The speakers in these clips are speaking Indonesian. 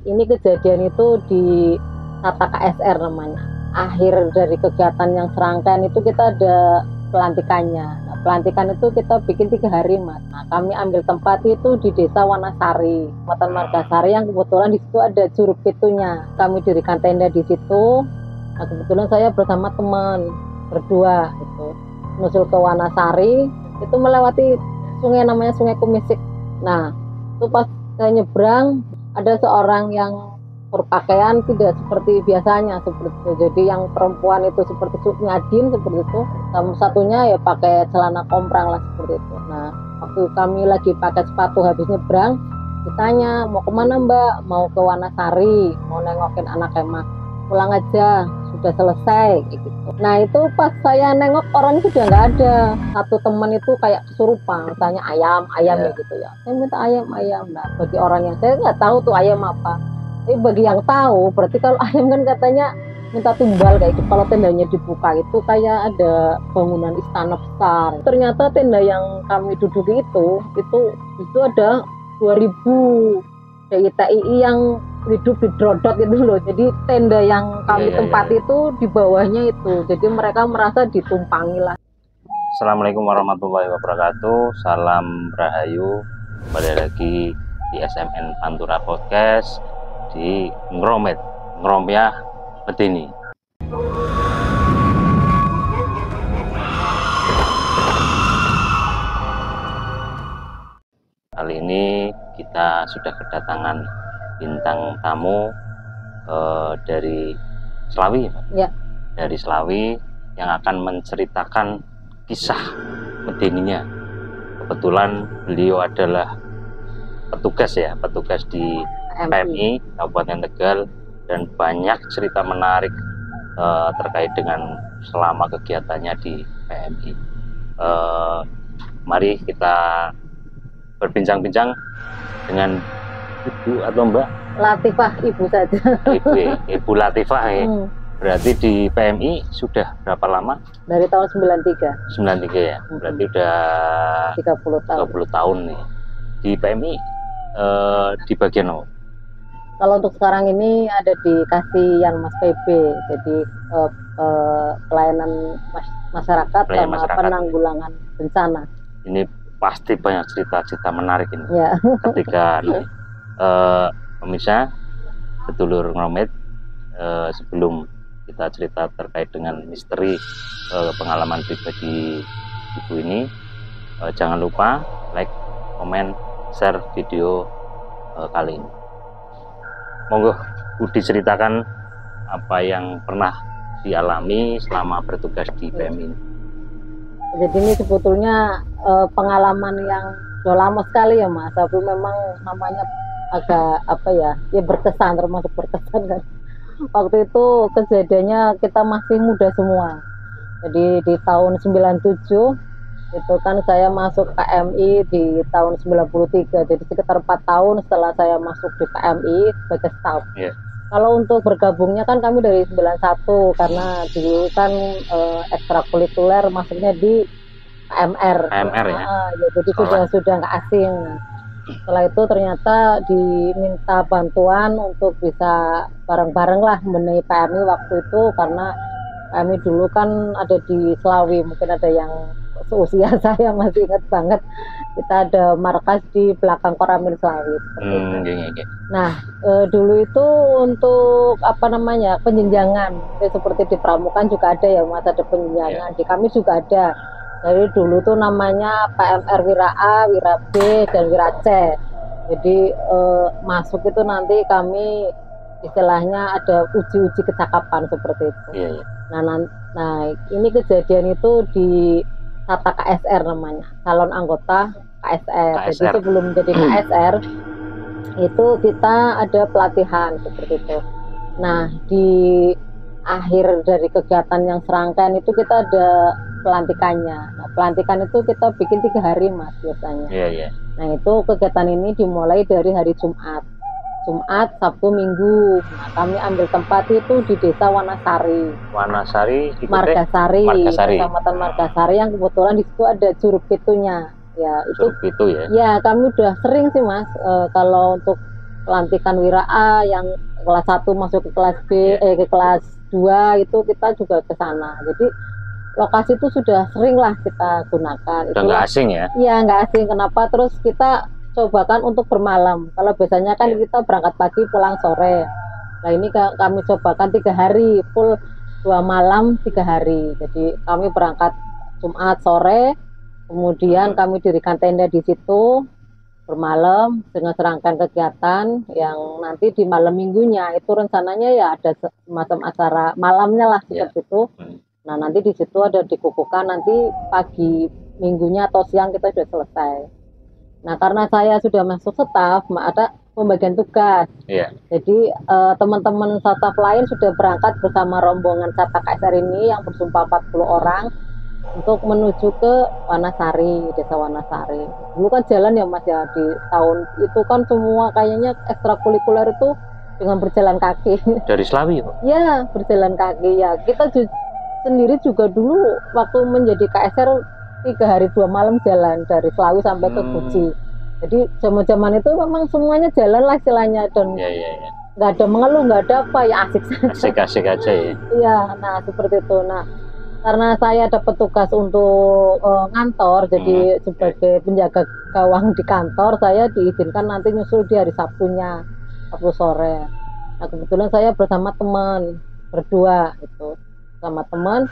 Ini kejadian itu di Tata KSR namanya. Akhir dari kegiatan yang serangkaian itu kita ada pelantikannya. Nah, pelantikan itu kita bikin 3 hari, Mas. Nah, kami ambil tempat itu di Desa Wanasari, Kecamatan Margasari, yang kebetulan di situ ada Curug Pitunya. Kami dirikan tenda di situ. Nah, kebetulan saya bersama teman berdua itu menuju ke Wanasari, itu melewati sungai namanya Sungai Kumisik. Nah, itu pas saya nyebrang, ada seorang yang berpakaian tidak seperti biasanya, seperti itu. Jadi yang perempuan itu seperti nyadin seperti itu, sama satunya ya pakai celana komprang lah seperti itu. Nah, waktu kami lagi pakai sepatu habis nyebrang, ditanya mau kemana Mbak? Mau ke Wanasari, mau nengokin anak emak. Pulang aja, sudah selesai gitu. Nah, itu pas saya nengok orangnya sudah nggak ada. Satu teman itu kayak kesurupan, tanya ayam ya gitu ya. Saya minta ayam. Nah, bagi orang yang saya nggak tahu tuh ayam apa. Tapi bagi yang tahu, berarti kalau ayam kan katanya minta tumbal kayak gitu. Kalau tendanya dibuka itu kayak ada bangunan istana besar. Ternyata tenda yang kami duduki itu ada 2000 DITII yang hidup di drodot itu loh. Jadi tenda yang kami tempati itu di bawahnya itu. Jadi mereka merasa ditumpangi lah. Assalamualaikum warahmatullahi wabarakatuh. Salam Rahayu. Kembali lagi di SMN Pantura Podcast di Ngromyah Medeni. Kali ini kita sudah kedatangan bintang tamu dari Slawi, ya. Dari Slawi yang akan menceritakan kisah medeninya. Kebetulan beliau adalah petugas di PMI Kabupaten Tegal, dan banyak cerita menarik terkait dengan selama kegiatannya di PMI. Mari kita berbincang-bincang dengan Ibu atau Mbak Latifah, Ibu saja. Ibu Latifah ya. Berarti di PMI sudah berapa lama? Dari tahun 93. 93 ya. Berarti udah 30 tahun nih. Di PMI di bagian apa? Kalau untuk sekarang ini ada di Kasihan Mas PB, jadi pelayanan masyarakat sama penanggulangan bencana. Ini pasti banyak cerita-cerita menarik ini. Ya. Ketika pemirsa sedulur Ngromyah, sebelum kita cerita terkait dengan misteri pengalaman pribadi ibu ini, jangan lupa like, komen, share video kali ini. Monggo Bu diceritakan apa yang pernah dialami selama bertugas di PMI ini. Jadi ini sebetulnya pengalaman yang sudah lama sekali ya Mas, tapi memang namanya agak berkesan, termasuk berkesan kan. Waktu itu kejadiannya kita masih muda semua. Jadi di tahun 97 itu kan saya masuk KMI di tahun 93, jadi sekitar 4 tahun setelah saya masuk di KMI sebagai staff. Kalau untuk bergabungnya kan kami dari 91, karena dulu kan ekstrakurikuler masuknya di KMR ya. Jadi sudah nggak asing. Setelah itu ternyata diminta bantuan untuk bisa bareng-bareng lah membenahi PMI waktu itu, karena kami dulu kan ada di Slawi, mungkin ada yang seusia saya masih ingat banget, kita ada markas di belakang Koramil Slawi seperti itu. Nah, dulu itu untuk penjenjangan, seperti di Pramukan juga ada ya Mas, ada penjenjangan. Di kami juga ada. Dari dulu tuh namanya PMR Wira A, Wira B, dan Wira C. Jadi masuk itu nanti kami istilahnya ada uji-uji kecakapan seperti itu. Nah, ini kejadian itu di Tata KSR namanya, calon anggota KSR. Jadi sebelum menjadi KSR itu kita ada pelatihan seperti itu. Nah, di akhir dari kegiatan yang serangkaian itu kita ada pelantikannya. Nah, pelantikan itu kita bikin 3 hari Mas biasanya. Nah, itu kegiatan ini dimulai dari hari Jumat, Sabtu, Minggu. Nah, kami ambil tempat itu di Desa Wanasari, Margasari, Kecamatan Margasari, yang kebetulan di situ ada Curug Pitunya. Ya, itu Curug Pitu ya. Ya, kami udah sering sih Mas, kalau untuk pelantikan Wira A yang kelas 1 masuk ke kelas B, ke kelas 2 itu kita juga ke sana. Jadi lokasi itu sudah sering lah kita gunakan. Udah nggak asing ya? Iya, nggak asing. Kenapa? Terus kita cobakan untuk bermalam. Kalau biasanya kan kita berangkat pagi pulang sore. Nah ini kami cobakan 3 hari, full 2 malam 3 hari. Jadi kami berangkat Jumat sore, kemudian kami dirikan tenda di situ bermalam dengan serangkaian kegiatan yang nanti di malam minggunya itu rencananya ya ada semacam acara malamnya lah seperti itu. Nah nanti di situ ada dikukuhkan nanti pagi minggunya atau siang kita sudah selesai. Nah karena saya sudah masuk staf, ada pembagian tugas. Jadi teman-teman staf lain sudah berangkat bersama rombongan Sata KSR ini yang berjumlah 40 orang untuk menuju ke Wanasari, Desa Wanasari. Dulu kan jalan ya Mas ya, di tahun itu kan semua kayaknya ekstrakurikuler itu dengan berjalan kaki. Dari Slawi Pak? Ya, berjalan kaki ya. Kita sendiri juga dulu waktu menjadi KSR 3 hari 2 malam jalan dari Slawi sampai ke Guci. Jadi zaman-zaman itu memang semuanya jalan lah istilahnya dan nggak ada mengeluh, nggak ada apa ya, asik saja. Asik aja ya. Iya, nah seperti itu. Nah karena saya dapat tugas untuk ngantor, jadi sebagai penjaga gawang di kantor, saya diizinkan nanti nyusul di hari Sabtunya, Sabtu sore. Nah kebetulan saya bersama teman berdua itu, sama teman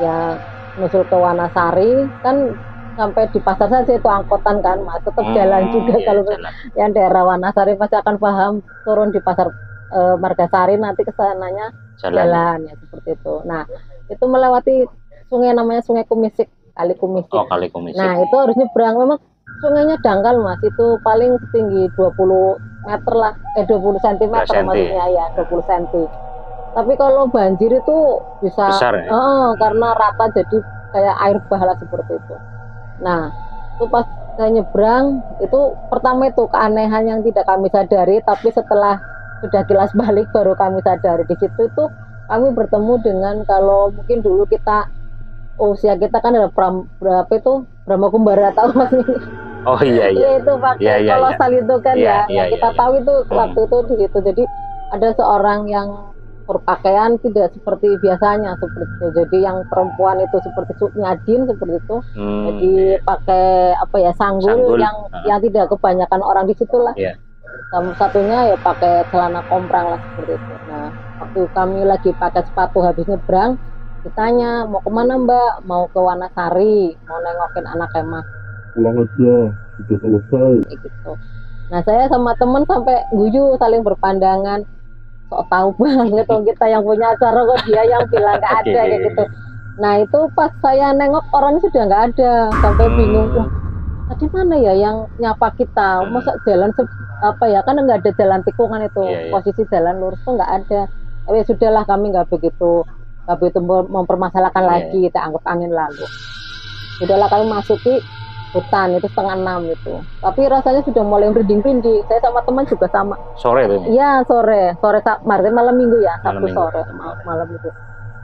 ya nyusul ke Wanasari, kan sampai di pasar saja itu angkotan kan Mas, tetap jalan juga. Kalau yang daerah Wanasari pasti akan paham, turun di pasar Margasari nanti kesananya jalan ya seperti itu. Nah itu melewati sungai namanya Sungai Kumisik, Kali Kumisik. Oh, Kali Kumisik. Nah itu harus nyebrang, memang sungainya dangkal Mas, itu paling setinggi 20 meter lah, 20 cm maksudnya ya, 20 cm. Tapi kalau banjir itu bisa besar ya? Karena rata jadi kayak air bah lah seperti itu. Nah itu pas saya nyebrang itu pertama itu keanehan yang tidak kami sadari, tapi setelah sudah kilas balik baru kami sadari. Di situ itu kami bertemu dengan, kalau mungkin dulu kita usia kita kan ada berapa itu Brahma Kumbara, tahu Mas? Oh iya itu pakai kolosal itu kan yang kita tahu itu waktu itu di situ. Jadi ada seorang yang berpakaian tidak seperti biasanya seperti itu. Jadi yang perempuan itu seperti Nyadin seperti itu. Jadi pakai apa ya, sanggul. Yang tidak kebanyakan orang di situ lah. Sama satunya ya pakai celana komprang lah seperti itu. Nah waktu kami lagi pakai sepatu habis nyebrang, ditanya mau kemana Mbak, mau ke Wanasari, mau nengokin anak Emah. Pulang aja, sudah selesai. Gitu. Nah saya sama temen sampai guyu saling berpandangan, sok tahu banget dong kita yang punya acara kok dia yang bilang nggak ada kayak gitu. Nah itu pas saya nengok orangnya sudah nggak ada, sampai bingung tadi mana ya yang nyapa kita, masa jalan apa ya, kan nggak ada jalan tikungan itu, posisi jalan lurus tuh nggak ada. Tapi sudahlah, kami nggak begitu mempermasalahkan lagi, kita anggap angin lalu. Sudahlah kami masuki hutan itu 5:30 itu. Tapi rasanya sudah mulai merinding-rinding. Saya sama teman juga sama. Sore itu? Iya sore malam minggu ya, Sabtu sore malam itu.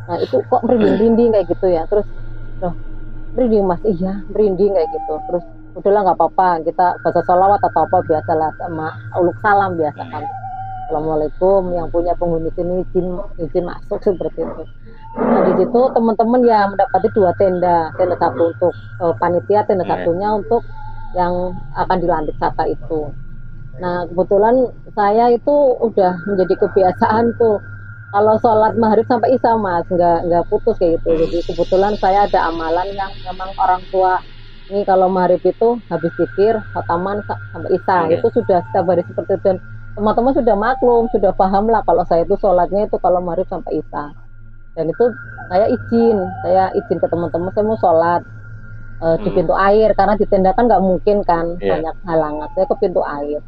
Nah itu kok merinding-rinding kayak gitu ya. Terus merinding Mas, iya merinding kayak gitu. Terus udahlah nggak apa-apa, kita baca sholawat atau apa biasalah, sama uluk salam biasa kan. Assalamualaikum, yang punya penghuni sini izin masuk seperti itu. Nah di situ teman-teman ya mendapati 2 tenda satu untuk panitia, tenda satunya untuk yang akan dilantik Sata itu. Nah kebetulan saya itu udah menjadi kebiasaan tuh kalau sholat maghrib sampai isya Mas, nggak putus kayak gitu. Jadi kebetulan saya ada amalan yang memang orang tua ini kalau maghrib itu habis zikir khotaman sampai isya, itu sudah setiap hari seperti itu. Dan teman-teman sudah maklum, sudah paham lah kalau saya itu sholatnya itu kalau maghrib sampai isya. Dan itu saya izin ke teman-teman, saya mau sholat di pintu air, karena di tenda kan nggak mungkin kan, banyak halangan. Saya ke pintu air.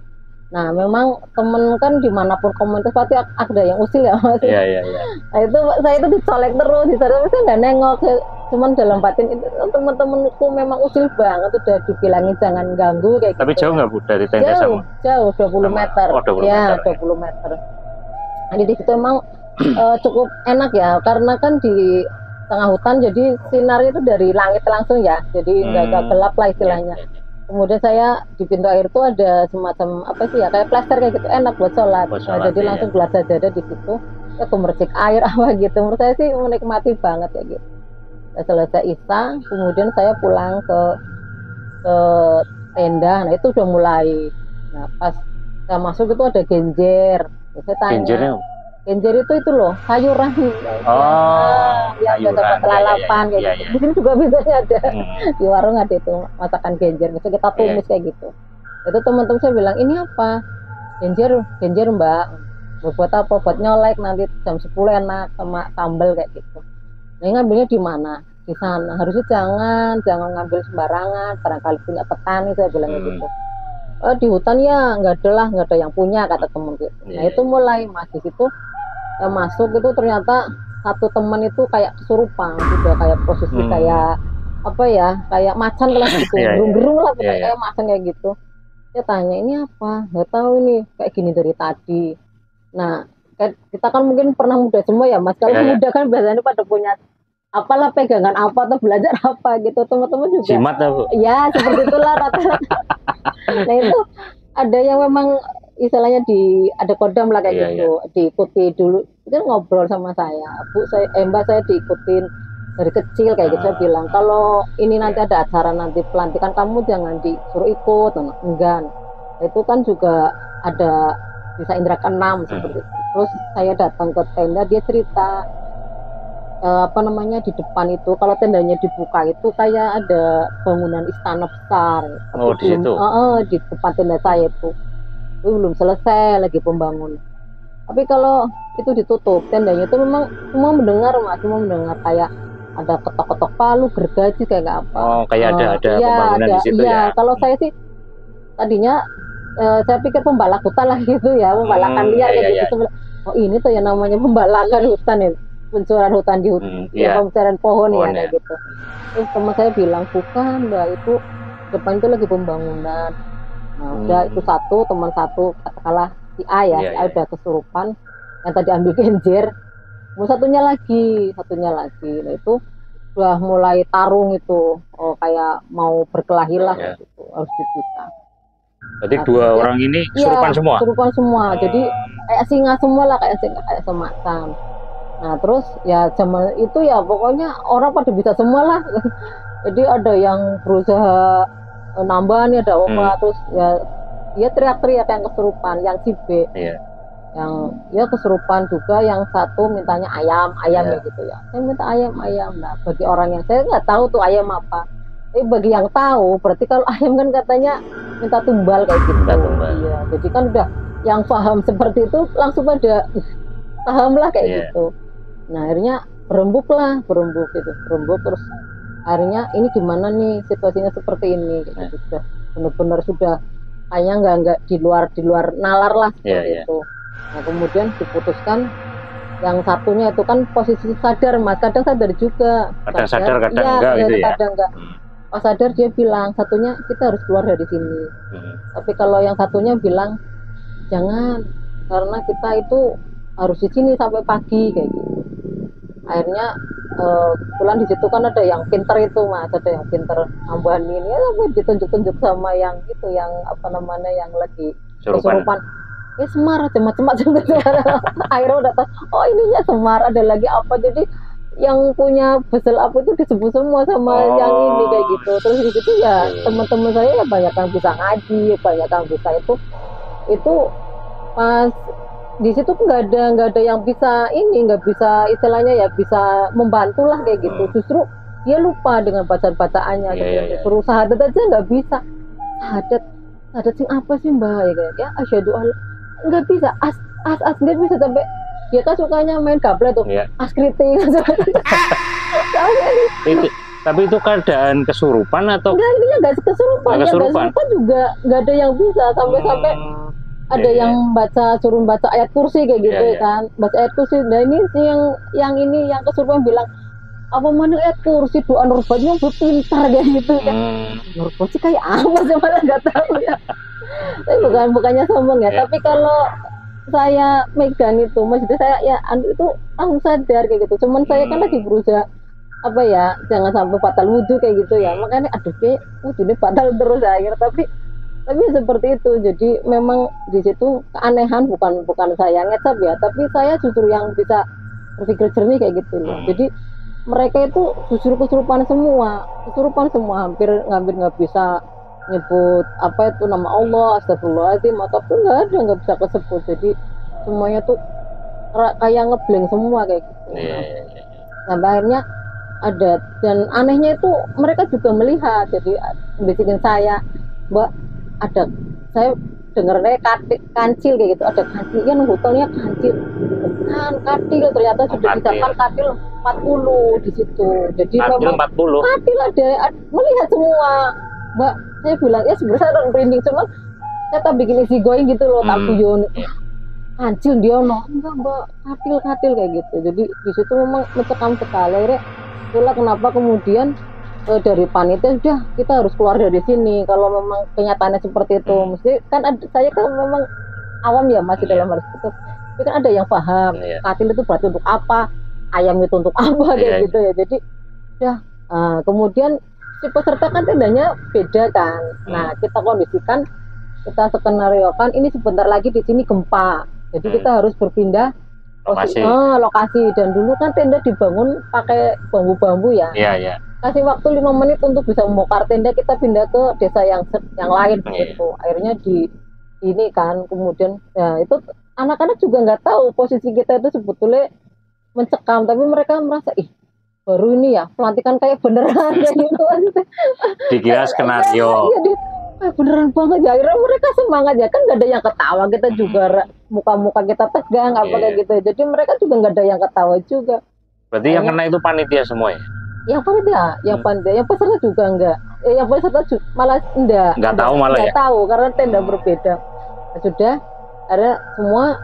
Nah memang temen kan dimanapun komunitas pasti ada yang usil ya Mas. Nah itu saya itu dicolek terus, saya nggak nengok, cuman dalam batin itu teman-temanku memang usil banget, udah dibilangin jangan ganggu kayak. Tapi gitu. Jauh nggak Bu dari tenda sama? Jauh 20 meter. Oh, 20 ya meter. 20 meter. Nah di situ emang cukup enak ya, karena kan di tengah hutan, jadi sinarnya itu dari langit langsung ya, jadi nggak gelap lah istilahnya. Kemudian saya di pintu air itu ada semacam apa sih ya, kayak plester kayak gitu, enak buat sholat. Buat Nah, sholat, jadi iya. langsung gelar sajadah di situ. Ya gemercik air apa gitu. Menurut saya sih menikmati banget ya gitu. Saya selesai isya, kemudian saya pulang ke tenda. Nah itu udah mulai. Nah pas saya masuk itu ada genjer. Saya tanya, Genjernya. genjer itu loh sayuran yang biasa sayuran. buat lalapan kayak Iya, gitu. iya. Di sini juga biasanya ada. Hmm. Di warung ada itu masakan genjer, misalnya kita tumis kayak gitu. Itu teman-teman saya bilang, ini apa? Genjer mbak. Buat apa? Buat nyolek nanti jam 10 enak sama sambal kayak gitu. Nah, ngambilnya di mana? Di sana. Harusnya jangan ngambil sembarangan, barangkali punya petani, saya bilangnya gitu. Di hutan ya nggak ada yang punya, kata temen gitu. Nah itu mulai mas di situ masuk itu ternyata satu teman itu kayak kesurupan, sudah kayak posisi kayak apa ya, kayak macan lah gitu, gerung-gerung lah kayak macan kayak gitu. Saya tanya, ini apa? Nggak tahu, ini kayak gini dari tadi. Nah kita kan mungkin pernah muda semua ya mas, kalau muda kan biasanya pada punya apalah pegangan apa atau belajar apa gitu, teman-teman juga jimat apa? Ya seperti itulah rata-rata. Nah itu ada yang memang istilahnya ada kodam lah kayak gitu, diikuti dulu, itu ngobrol sama saya, mbak saya diikutin dari kecil kayak gitu. Saya bilang kalau ini nanti ada acara nanti pelantikan kamu jangan disuruh ikut. Enggak. Itu kan juga ada bisa indra keenam seperti itu. Terus saya datang ke tenda, dia cerita di depan itu kalau tendanya dibuka itu kayak ada bangunan istana besar. Di situ? Di depan tenda saya itu belum selesai lagi pembangunan. Tapi kalau itu ditutup tendanya itu memang semua mendengar mas, semua mendengar kayak ada ketok-ketok palu, gergaji kayak apa. Kayak ada pembangunan di situ ya. Kalau saya sih tadinya saya pikir pembalakan hutan lah gitu ya, pembalakan liar kayak gitu. Oh ini tuh yang namanya pembalakan hutan ya, pencurian hutan di hutan, pencurian pohon ya kayak gitu. Terus teman saya bilang bukan mbak, itu depan itu lagi pembangunan. Nah udah itu teman satu katakanlah si A ya, si A udah kesurupan yang tadi ambil genjer. Mau satunya lagi. Nah itu udah mulai tarung itu, kayak mau berkelahi lah gitu, harus dipisah. Berarti dua orang ini kesurupan semua? Kesurupan semua. Jadi kayak singa semua lah, kayak semacam. Nah terus ya zaman itu ya pokoknya orang pada bisa semua lah. Jadi ada yang berusaha nambah nih, ada terus ya teriak-teriak yang kesurupan, yang si B yang ya kesurupan juga, yang satu mintanya ayam gitu ya, saya minta ayam. Nah bagi orang yang saya nggak tahu tuh ayam apa, tapi bagi yang tahu berarti kalau ayam kan katanya minta tumbal kayak gitu. Iya, jadi kan udah yang paham seperti itu langsung pada paham lah kayak gitu. Nah akhirnya berembuk terus akhirnya ini gimana nih situasinya seperti ini gitu. Sudah benar-benar sudah kayaknya nggak di luar nalar lah seperti itu. Nah kemudian diputuskan yang satunya itu kan posisi sadar mas, kadang sadar juga, kadang sadar kadang enggak gitu ya. Kadang enggak. Pas sadar dia bilang satunya kita harus keluar dari sini. Tapi kalau yang satunya bilang jangan, karena kita itu harus di sini sampai pagi kayak gitu. Akhirnya kebetulan di situ kan ada yang pinter itu mas, ada yang pinter nambahin ya, ditunjuk-tunjuk sama yang itu, yang apa namanya, yang lagi kesurupan. Semar aja macam-macam gitu. Akhirnya udah tahu, oh ininya semar, ada lagi apa, jadi yang punya besel apa itu disebut semua sama yang ini kayak gitu. Terus di situ ya teman-teman saya ya banyak yang bisa ngaji, banyak yang bisa itu pas di situ nggak ada yang bisa nggak bisa istilahnya ya bisa membantu lah kayak gitu. Justru dia lupa dengan bacaan-bacaannya. Suruh syahadat aja nggak bisa. Syahadat sing apa sih mbak ya asyhadu alla, nggak bisa, as nggak bisa, sampai dia kan sukanya main gaple tuh, askriting. Tapi itu keadaan kesurupan atau nggak kesurupan juga nggak ada yang bisa, sampai ada yang suruh baca ayat kursi kayak gitu kan, baca ayat kursi. Nah ini sih yang kesurupan bilang apa mana ayat kursi, doa Nurbatnya pintar kayak gitu kan. Nurbat sih kayak apa sih, malah nggak tahu ya. Tapi bukannya sombong ya, tapi kalau saya megang itu maksudnya saya ya itu langsung sadar kayak gitu. Cuman saya kan lagi berusaha apa ya, jangan sampai batal wudhu kayak gitu ya. Makanya aduh kayak wudhu ini batal terus akhir, tapi seperti itu. Jadi memang di situ keanehan, bukan saya ngecap ya, tapi saya justru yang bisa berpikir jernih kayak gitu loh. Jadi mereka itu justru kesurupan semua, hampir nggak bisa nyebut apa itu nama Allah, astagfirullahaladzim, ataupun nggak bisa kesebut. Jadi semuanya tuh kayak ngeblank semua kayak gitu. Sampai akhirnya ada, dan anehnya itu mereka juga melihat. Jadi bisikin saya, Mbak, ada, saya dengarnya kancil kayak gitu, ada kancil yang hutannya kancil kan, katil ternyata sudah disiapkan katil 40 di situ. Jadi memang 40 katil ada melihat semua, Mbak. Saya bilang ya sebenarnya saya orang merinding, cuman saya tak bikin easy going gitu loh, tak guyon kancil dia enggak Mbak, katil kayak gitu. Jadi di situ memang mencekam sekali. Akhirnya itulah kenapa kemudian dari panitia sudah kita harus keluar dari sini kalau memang kenyataannya seperti itu. Mesti kan saya kan memang awam ya masih dalam hal itu, tapi kan ada yang paham katil itu berarti untuk apa, ayam itu untuk apa kayak gitu ya. Jadi ya kemudian si peserta kan tendanya beda kan. Nah kita kondisikan, kita skenariokan ini sebentar lagi di sini gempa, jadi kita harus berpindah lokasi. Dan dulu kan tenda dibangun pakai bambu-bambu ya. Kasih waktu 5 menit untuk bisa membongkar tenda, kita pindah ke desa yang lain gitu. Akhirnya di ini kan, kemudian ya itu anak-anak juga nggak tahu posisi kita itu sebetulnya mencekam, tapi mereka merasa baru ini ya pelantikan kayak beneran kayak gitu. Dikira skenario. Beneran banget ya. Akhirnya mereka semangat ya, kan nggak ada yang ketawa, kita juga muka-muka kita tegang apa kayak gitu. Jadi mereka juga nggak ada yang ketawa juga. Berarti yang kena itu panitia semua ya? Yang panitia, yang peserta juga enggak. Yang peserta malah enggak tahu malah ya. Tahu karena tenda berbeda. Nah, sudah ada semua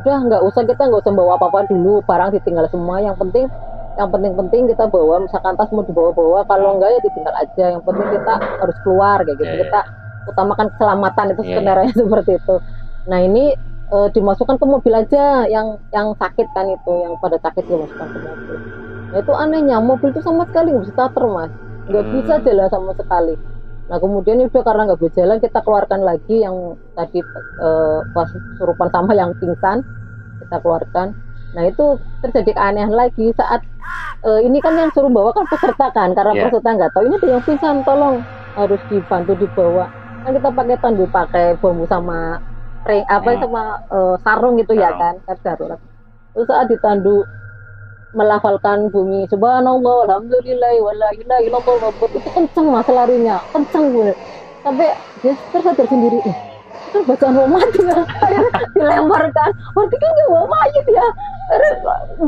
udah nggak usah bawa apa-apa dulu, barang ditinggal semua. Yang penting kita bawa, misalkan tas mau dibawa-bawa, kalau enggak ya ditinggal aja. Yang penting kita harus keluar kayak gitu. Kita utamakan keselamatan, itu skenario seperti itu. Nah ini dimasukkan ke mobil aja, yang sakit kan itu, yang pada sakit dimasukkan ke mobil. Nah itu anehnya, mobil itu sama sekali nggak bisa starter Mas, nggak bisa jalan sama sekali. Nah kemudian udah karena nggak bisa jalan, kita keluarkan lagi yang tadi pas kesurupan sama yang pingsan, kita keluarkan. Nah itu terjadi keanehan lagi saat ini kan yang suruh bawa kan peserta kan, karena peserta nggak tahu ini ada yang pingsan, tolong harus dibantu dibawa. Kan kita pakai tandu, pakai bambu sama sama sarung gitu ya kan darurat. Terus saat ditandu melafalkan bumi subhanallah alhamdulillah wala ilaha illallah, itu kenceng Mas larinya, kenceng gue sampai dia tersadar sendiri, itu bacaan mau mati ya. Akhirnya dilemparkan, berarti kan dia bawa mayat ya.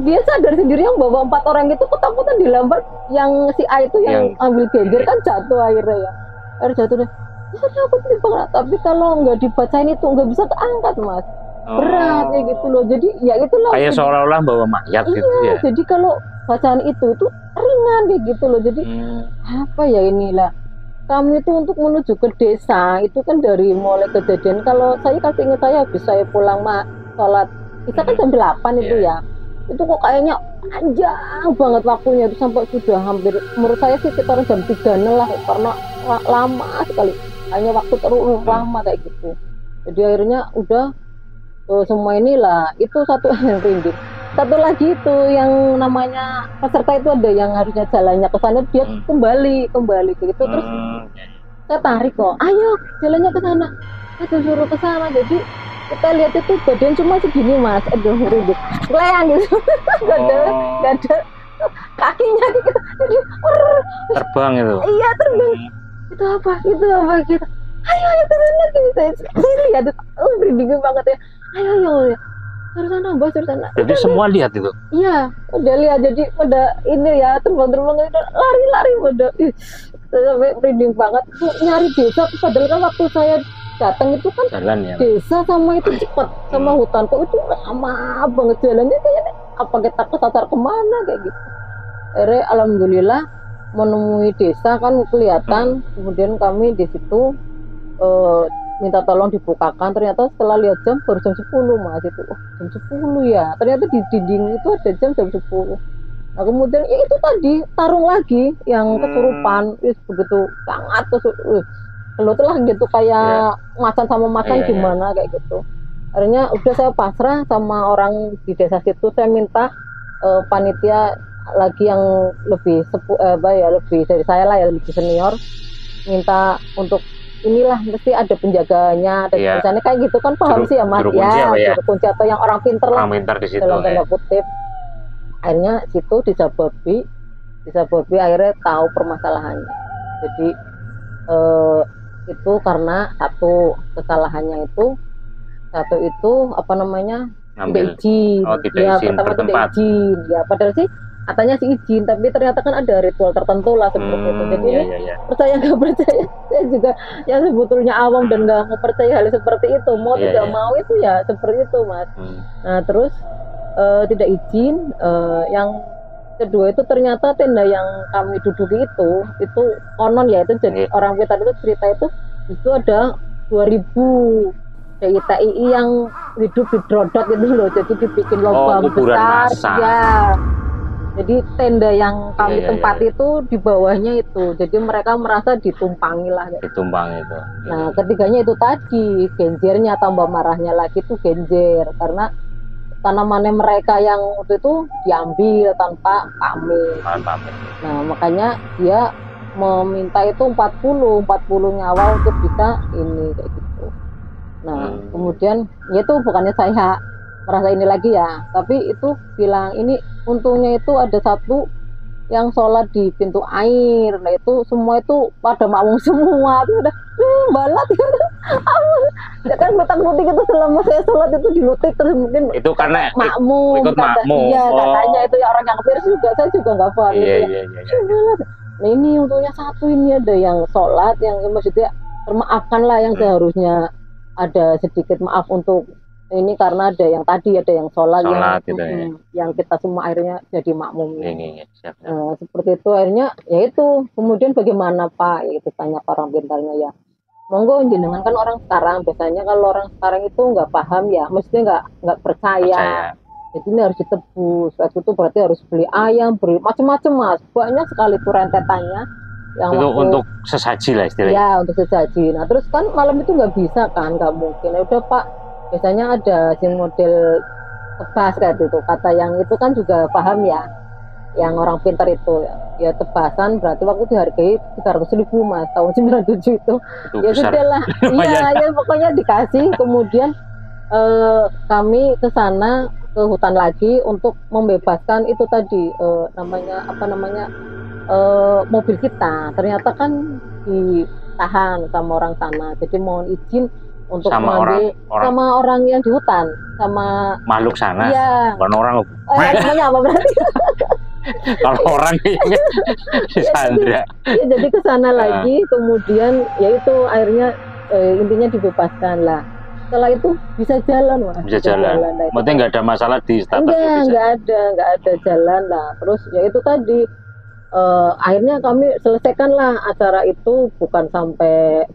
Dia sadar sendiri, yang bawa 4 orang itu ketakutan dilempar, yang si A itu yang ambil genjer kan jatuh akhirnya ya. Akhirnya jatuh deh. Bisa takut nih Bang, tapi kalau nggak dibacain itu nggak bisa keangkat Mas. Berat kayak gitu loh. Jadi ya itulah kayak seolah-olah bawa mayat gitu ya. Jadi kalau bacaan itu ringan kayak gitu loh. Jadi apa ya, inilah kami itu untuk menuju ke desa itu kan dari mulai kejadian, kalau saya kasih ingat, saya habis saya pulang sholat kita kan jam 8 itu ya, itu kok kayaknya panjang banget waktunya, itu sampai sudah hampir, menurut saya sih sekitar jam 3 lah, karena lama sekali, hanya waktu terlalu lama kayak gitu. Jadi akhirnya udah semua inilah, itu satu yang rinding. Satu lagi itu yang namanya peserta itu ada yang harusnya jalannya ke sana, dia kembali gitu. Terus saya tarik kok, ayo jalannya ke sana, saya disuruh ke sana. Jadi kita lihat itu badan cuma segini Mas, aduh rinding, kelayang gitu. Gak ada kakinya gitu. Jadi terbang itu. Iya terbang. Itu apa gitu. Ayo ke sana gitu. Saya lihat, rinding banget ya. Ayo dari sana Mbak, dari sana. Jadi semua lihat itu? Iya, udah lihat. Jadi pada ini ya, terbang-terbang itu lari pada sampai merinding banget. Nyari desa, padahal kan waktu saya datang itu kan jalan, ya, desa sama itu cepat, sama hutan kok itu lama banget jalannya, kayaknya apa kita kesasar kemana kayak gitu. Akhirnya alhamdulillah menemui desa kan kelihatan. Kemudian kami di situ minta tolong dibukakan, ternyata setelah lihat jam baru jam 10 Mas itu. Jam 10 ya, ternyata di dinding itu ada jam 10. Nah kemudian ya itu tadi tarung lagi yang kesurupan, begitu sangat lo tuh lah gitu kayak macan sama macan gimana kayak gitu. Akhirnya udah saya pasrah sama orang di desa situ, saya minta panitia lagi yang lebih lebih dari saya lah ya, lebih senior, minta untuk inilah mesti ada penjaganya, ada misalnya kayak gitu kan paham sih ya Mas ya, juru kunci atau yang orang pinter lah di situ, dalam tanda kutip. Akhirnya situ disababi akhirnya tahu permasalahannya. Jadi itu karena kesalahannya itu apa namanya tidak izin. Pertama itu tidak izin ya, padahal sih katanya sih izin, tapi ternyata kan ada ritual tertentu lah seperti itu. Jadi percaya nggak percaya, saya juga yang sebetulnya awam dan nggak mau percaya hal seperti itu, mau tidak mau itu ya seperti itu Mas. Nah terus tidak izin, yang kedua itu ternyata tenda yang kami duduki itu konon ya, itu jadi orang Blitar itu cerita itu ada 2000 DITII yang hidup di drodot gitu loh, jadi dibikin lubang besar ya. Jadi tenda yang kami tempati itu di bawahnya itu, jadi mereka merasa ditumpangi lah. Ditumpangi itu. Nah ketiganya itu tadi genjernya, tambah marahnya lagi tuh genjer karena tanamannya mereka yang waktu itu diambil tanpa pamit. Nah makanya dia meminta itu 40 nyawa untuk bisa ini kayak gitu. Nah kemudian ya itu bukannya saya merasa ini lagi ya, tapi itu bilang ini untungnya itu ada satu yang sholat di pintu air. Nah itu semua itu pada makmum semua, itu udah balat ya kan lutak-lutik itu selama saya sholat itu dilutik terus, mungkin itu karena makmum ikut makmum. Iya katanya itu ya, orang yang kafir juga, saya juga nggak paham Nah ini untungnya satu, ini ada yang sholat yang maksudnya termaafkan lah, yang seharusnya ada sedikit maaf untuk ini karena ada yang tadi ada yang sholat gitu yang kita semua akhirnya jadi makmum. Siap. Seperti itu akhirnya ya itu. Kemudian bagaimana Pak? Ya, itu tanya orang pintarnya ya. Monggo jenengan kan orang sekarang, biasanya kalau orang sekarang itu nggak paham ya, mestinya nggak percaya. Jadi ini harus ditebus. Waktu itu berarti harus beli ayam, beli macam-macam Mas. Banyak sekali tuh rentetannya. Yang itu untuk sesaji lah istilahnya. Ya untuk sesaji. Nah terus kan malam itu nggak bisa kan, nggak mungkin. Ya udah Pak, biasanya ada si model tebas kayak gitu, kata yang itu kan juga paham ya, yang orang pintar itu ya tebasan berarti waktu dihargai 300.000 Mas, tahun 97 itu ya sudah lah ya pokoknya dikasih. Kemudian kami ke sana ke hutan lagi untuk membebaskan itu tadi mobil kita, ternyata kan ditahan sama orang sana, jadi mohon izin untuk sama orang yang di hutan, sama makhluk sana. Iya. Bukan orang. Namanya apa berarti? Kalau orang kayaknya Sandra. Ya jadi ke sana lagi, kemudian ya itu akhirnya intinya dibebaskan lah. Setelah itu bisa jalan Mas. Bisa jalan. Maksudnya nggak ada masalah di status itu? Nggak ada jalan lah. Terus ya itu tadi akhirnya kami selesaikanlah acara itu, bukan sampai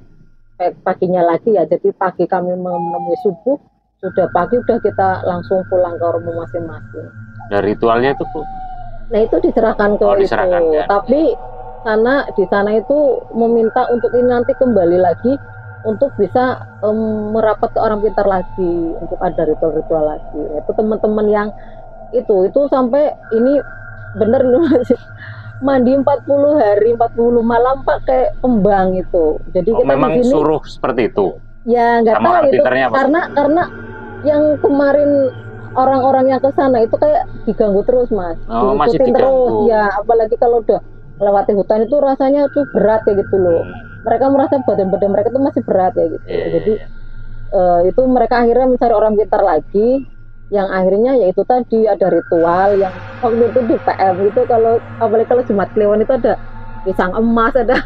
paginya lagi ya, jadi pagi kami menemui subuh, sudah pagi udah kita langsung pulang ke rumah masing-masing. Dan ritualnya itu Bu? Nah itu diserahkan ke itu ya. Tapi di sana itu meminta untuk ini nanti kembali lagi untuk bisa merapat ke orang pintar lagi, untuk ada ritual-ritual lagi. Itu teman-teman yang itu sampai ini bener loh mandi 40 hari 40 malam pakai kembang itu. Jadi kita memang di sini suruh seperti itu. Ya nggak tahu itu karena yang kemarin orang-orang yang ke sana itu kayak diganggu terus Mas. Masih diganggu. Terus ya, apalagi kalau udah melewati hutan itu rasanya tuh berat ya gitu loh. Mereka merasa badan-badan mereka itu masih berat ya gitu. Jadi itu mereka akhirnya mencari orang pintar lagi, yang akhirnya yaitu tadi ada ritual yang waktu itu di PM itu, kalau apalagi kalau Jumat Kliwon itu ada pisang emas, ada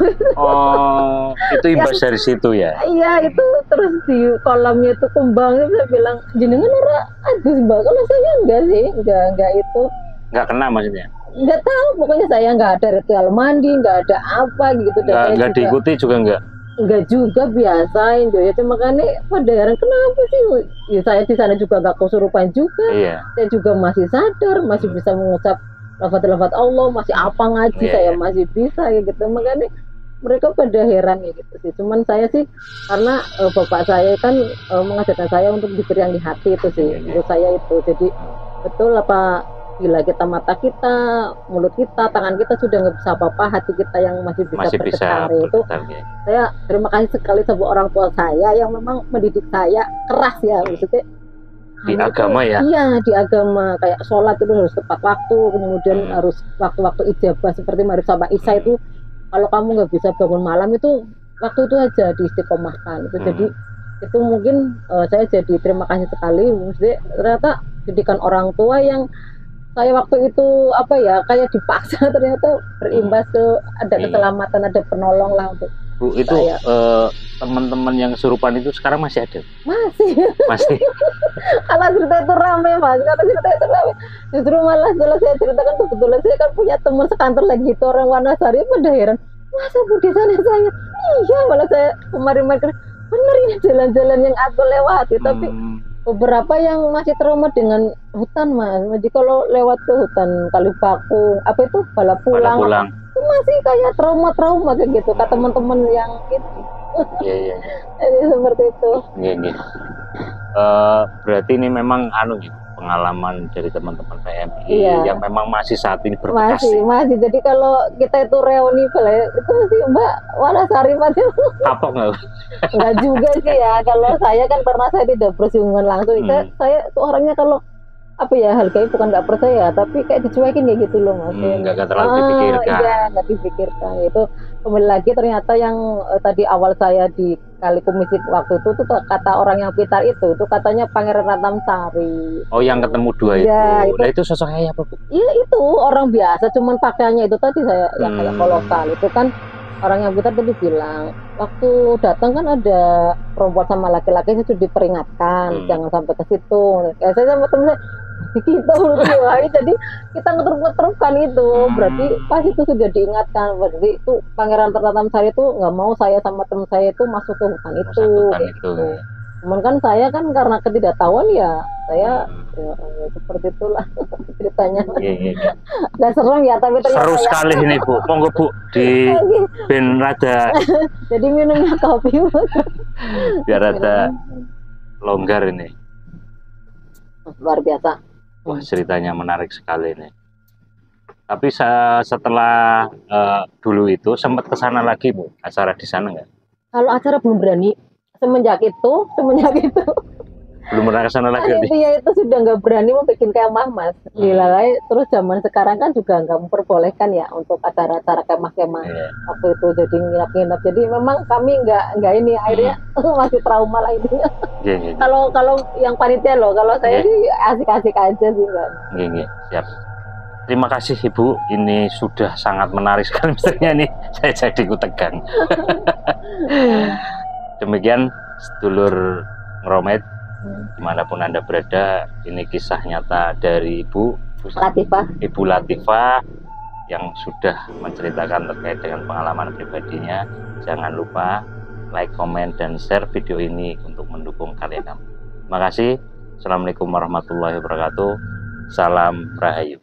itu imbas dari situ ya. Iya itu, terus di kolamnya itu kembang, itu saya bilang jenengan ora Agus Mbak, kalau saya enggak sih, enggak itu enggak kena maksudnya. Enggak tahu, pokoknya saya enggak ada ritual mandi, enggak ada apa gitu. Enggak diikuti juga enggak juga, biasa ya, cuma kan pada heran kenapa sih ya, saya di sana juga enggak kesurupan juga. Saya juga masih sadar, masih bisa mengucap lafaz-lafaz Allah, masih apa ngaji, Iya, saya iya. masih bisa ya gitu. Makanya mereka pada heran ya gitu sih. Cuman saya sih karena bapak saya kan mengajarkan saya untuk zikir yang di hati itu sih. Iya, iya. Menurut saya itu. Jadi betul apa, bila kita mata kita, mulut kita, tangan kita sudah nggak bisa apa-apa, hati kita yang masih bisa Masih bisa bergetar itu. bergetar ya. Saya terima kasih sekali sama orang tua saya yang memang mendidik saya keras ya, maksudnya Di kamu agama itu, ya. iya di agama, kayak sholat itu harus tepat waktu, kemudian harus waktu-waktu ijabah seperti maghrib sama isya itu, kalau kamu nggak bisa bangun malam itu waktu itu aja diistiqomahkan itu. Jadi itu mungkin saya jadi terima kasih sekali, maksudnya ternyata didikan orang tua yang saya waktu itu apa ya, kayak dipaksa ternyata berimbas ke ada Iya. keselamatan, ada penolong lah untuk Bu, itu saya. teman-teman yang kesurupan itu sekarang masih ada? Masih. Masih. Kalau cerita itu rame mas, kalau cerita itu rame. Justru malah setelah saya ceritakan, kebetulan saya kan punya teman sekantor lagi itu orang Wanasari, pada heran, masa bu di sana saya? Iya, malah saya kemarin bener ini jalan-jalan yang aku lewati. Tapi beberapa yang masih trauma dengan hutan mas. Jadi kalau lewat ke hutan Kalibakung, apa itu Pada Balapulang, pulang. itu masih kayak trauma-trauma kayak gitu. Kata teman-teman yang itu. Iya, iya. Jadi seperti itu. Iya, iya. Berarti ini memang gitu, pengalaman dari teman-teman PMI Iya. yang memang masih saat ini berbekas. Masih. Jadi kalau kita itu reuni itu mesti Mbak Wanasari pasti Kapok nggak? enggak juga sih ya. Kalau saya kan karena saya tidak bersinggungan langsung, saya tuh orangnya kalau apa ya, hargai bukan nggak percaya, tapi kayak dicuekin kayak gitu loh mas. Nggak terlalu dipikirkan. Iya, nggak dipikirkan. Itu kembali lagi ternyata yang tadi awal saya di kali komisi waktu itu tuh kata orang yang pintar itu katanya Pangeran Ratnasari. Oh, yang ketemu dua Iya, itu. Nah, itu sosoknya apa, Bu? Iya itu orang biasa, cuman pakaiannya itu tadi saya yang kayak kolosal itu kan. Orang yang pintar tadi bilang waktu datang kan ada perempuan sama laki-laki, itu diperingatkan jangan sampai ke situ. Saya sama temen saya kita berdua, jadi kita ngetruk-ngetrukkan itu. Berarti pas itu sudah diingatkan, berarti itu Pangeran Ratnasari itu nggak mau saya sama teman saya itu masuk ke hutan itu. Itu. Cuman kan saya kan karena ketidaktahuan ya saya ya, seperti itulah ceritanya. Iya. Nggak serem ya, tapi ternyata Seru sekali ini Bu. Monggo Bu di ben rada jadi minumnya kopi biar rada longgar ini. luar biasa. Wah, ceritanya menarik sekali ini. Tapi setelah dulu itu sempat ke sana lagi Bu, acara di sana nggak? Kalau acara belum berani. Semenjak itu Belum pernah ke sana lagi. Panitia itu sudah nggak berani mau bikin kemah mas. Gila, terus zaman sekarang kan juga nggak memperbolehkan ya untuk acara-acara kemah-kemah waktu itu, jadi nginap-nginap. Jadi memang kami nggak ini akhirnya masih trauma lah ini. Kalau yang panitia loh, kalau saya sih asik-asik aja sih kan. Siap. Terima kasih Ibu, ini sudah sangat menarik sekali misalnya nih, saya jadi ikut tegang. Demikian sedulur Ngeromet, dimanapun Anda berada, ini kisah nyata dari Ibu Latifah yang sudah menceritakan terkait dengan pengalaman pribadinya. Jangan lupa like, komen, dan share video ini untuk mendukung karya kami. Terima kasih. Assalamualaikum warahmatullahi wabarakatuh. Salam Rahayu.